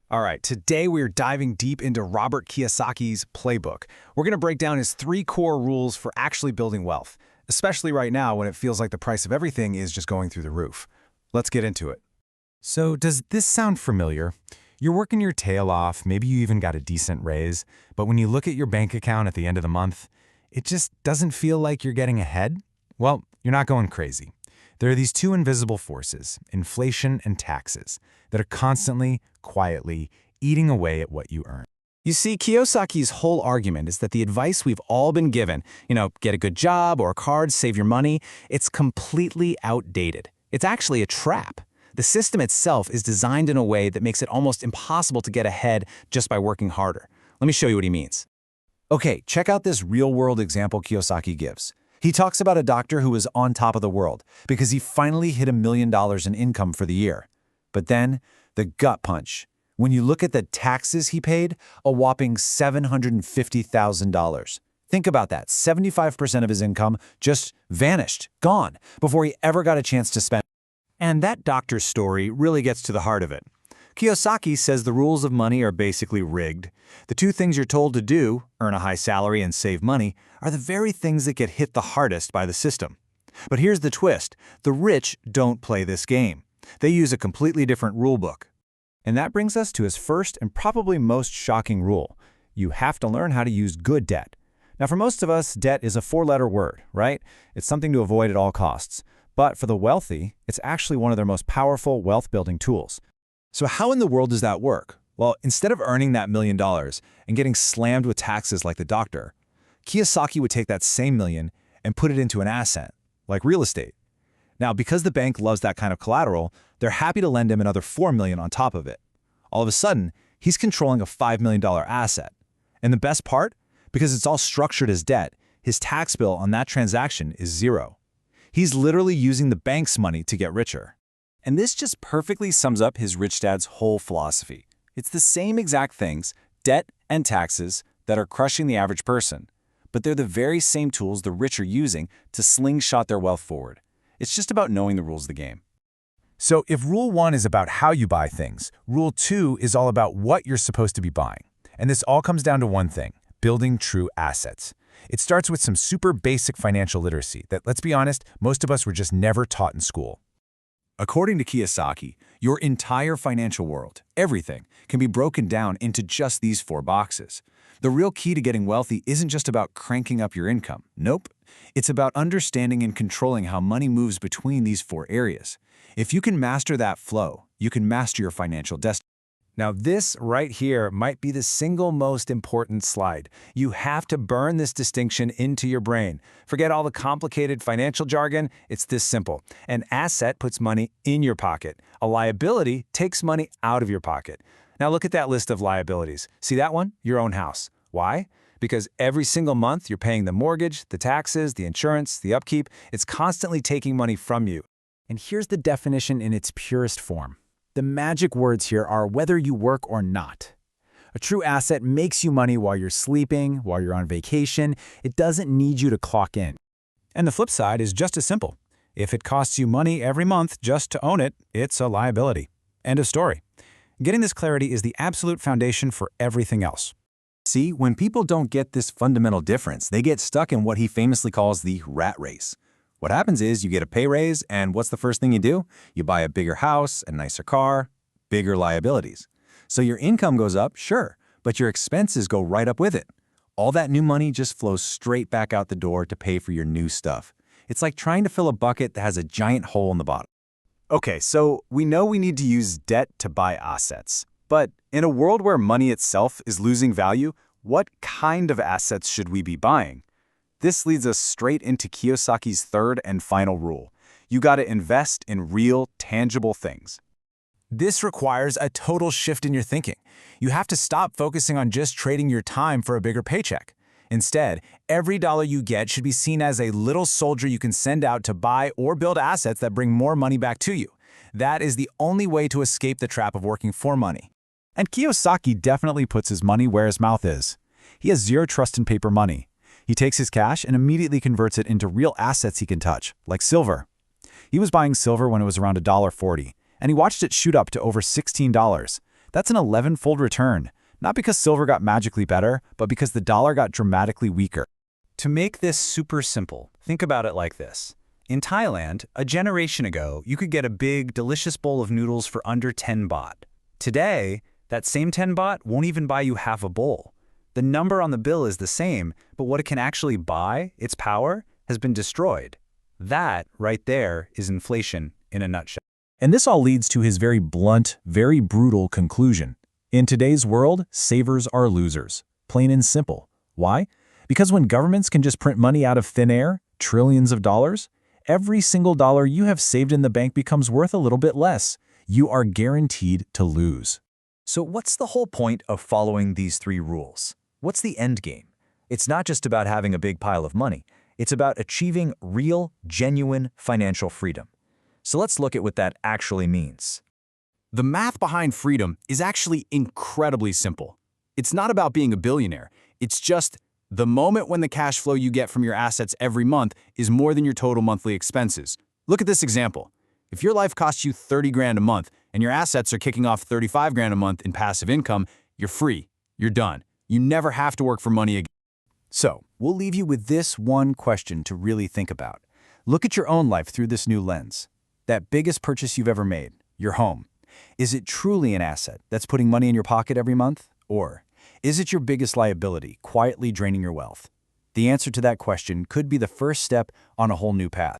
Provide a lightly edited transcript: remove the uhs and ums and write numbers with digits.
All right, today we're diving deep into Robert Kiyosaki's playbook. We're going to break down his 3 core rules for actually building wealth, especially right now when it feels like the price of everything is just going through the roof. Let's get into it. So does this sound familiar? You're working your tail off, maybe you even got a decent raise, but when you look at your bank account at the end of the month, it just doesn't feel like you're getting ahead? Well, you're not going crazy. There are these 2 invisible forces, inflation and taxes, that are constantly, quietly, eating away at what you earn. You see, Kiyosaki's whole argument is that the advice we've all been given, get a good job, work hard, save your money, it's completely outdated. It's actually a trap. The system itself is designed in a way that makes it almost impossible to get ahead just by working harder. Let me show you what he means. Okay, check out this real-world example Kiyosaki gives. He talks about a doctor who was on top of the world because he finally hit $1 million in income for the year. But then, the gut punch. When you look at the taxes he paid, a whopping $750,000. Think about that, 75% of his income just vanished, gone, before he ever got a chance to spend. And that doctor's story really gets to the heart of it. Kiyosaki says the rules of money are basically rigged. The 2 things you're told to do, earn a high salary and save money, are the very things that get hit the hardest by the system. But here's the twist. The rich don't play this game. They use a completely different rulebook. And that brings us to his first and probably most shocking rule. You have to learn how to use good debt. Now, for most of us, debt is a 4-letter word, right? It's something to avoid at all costs. But for the wealthy, it's actually one of their most powerful wealth-building tools. So how in the world does that work? Well, instead of earning that $1 million and getting slammed with taxes like the doctor, Kiyosaki would take that same million and put it into an asset, like real estate. Now, because the bank loves that kind of collateral, they're happy to lend him another $4 million on top of it. All of a sudden, he's controlling a $5 million asset. And the best part? Because it's all structured as debt, his tax bill on that transaction is 0. He's literally using the bank's money to get richer. And this just perfectly sums up his rich dad's whole philosophy. It's the same exact things, debt and taxes, that are crushing the average person. But they're the very same tools the rich are using to slingshot their wealth forward. It's just about knowing the rules of the game. So if Rule 1 is about how you buy things, Rule 2 is all about what you're supposed to be buying. And this all comes down to one thing, building true assets. It starts with some super basic financial literacy that, let's be honest, most of us were just never taught in school. According to Kiyosaki, your entire financial world, everything, can be broken down into just these 4 boxes. The real key to getting wealthy isn't just about cranking up your income. Nope. It's about understanding and controlling how money moves between these 4 areas. If you can master that flow, you can master your financial destiny. Now this right here might be the single most important slide. You have to burn this distinction into your brain. Forget all the complicated financial jargon, it's this simple. An asset puts money in your pocket. A liability takes money out of your pocket. Now look at that list of liabilities. See that one? Your own house. Why? Because every single month you're paying the mortgage, the taxes, the insurance, the upkeep. It's constantly taking money from you. And here's the definition in its purest form. The magic words here are whether you work or not. A true asset makes you money while you're sleeping, while you're on vacation. It doesn't need you to clock in. And the flip side is just as simple. If it costs you money every month just to own it, it's a liability. End of story. Getting this clarity is the absolute foundation for everything else. See, when people don't get this fundamental difference, they get stuck in what he famously calls the rat race. What happens is you get a pay raise, and what's the first thing you do? You buy a bigger house, a nicer car, bigger liabilities. So your income goes up, sure, but your expenses go right up with it. All that new money just flows straight back out the door to pay for your new stuff. It's like trying to fill a bucket that has a giant hole in the bottom. Okay, so we know we need to use debt to buy assets. But in a world where money itself is losing value, what kind of assets should we be buying? This leads us straight into Kiyosaki's 3rd and final rule. You gotta invest in real, tangible things. This requires a total shift in your thinking. You have to stop focusing on just trading your time for a bigger paycheck. Instead, every dollar you get should be seen as a little soldier you can send out to buy or build assets that bring more money back to you. That is the only way to escape the trap of working for money. And Kiyosaki definitely puts his money where his mouth is. He has zero trust in paper money. He takes his cash and immediately converts it into real assets he can touch, like silver. He was buying silver when it was around $1.40, and he watched it shoot up to over $16. That's an 11-fold return, not because silver got magically better, but because the dollar got dramatically weaker. To make this super simple, think about it like this. In Thailand, a generation ago, you could get a big, delicious bowl of noodles for under 10 baht. Today, that same 10 baht won't even buy you half a bowl. The number on the bill is the same, but what it can actually buy, its power, has been destroyed. That, right there, is inflation in a nutshell. And this all leads to his very blunt, very brutal conclusion. In today's world, savers are losers. Plain and simple. Why? Because when governments can just print money out of thin air, trillions of dollars, every single dollar you have saved in the bank becomes worth a little bit less. You are guaranteed to lose. So what's the whole point of following these 3 rules? What's the end game? It's not just about having a big pile of money. It's about achieving real, genuine financial freedom. So let's look at what that actually means. The math behind freedom is actually incredibly simple. It's not about being a billionaire. It's just the moment when the cash flow you get from your assets every month is more than your total monthly expenses. Look at this example. If your life costs you 30 grand a month and your assets are kicking off 35 grand a month in passive income, you're free. You're done. You never have to work for money again. So, we'll leave you with this one question to really think about. Look at your own life through this new lens. That biggest purchase you've ever made, your home. Is it truly an asset that's putting money in your pocket every month? Or is it your biggest liability, quietly draining your wealth? The answer to that question could be the first step on a whole new path.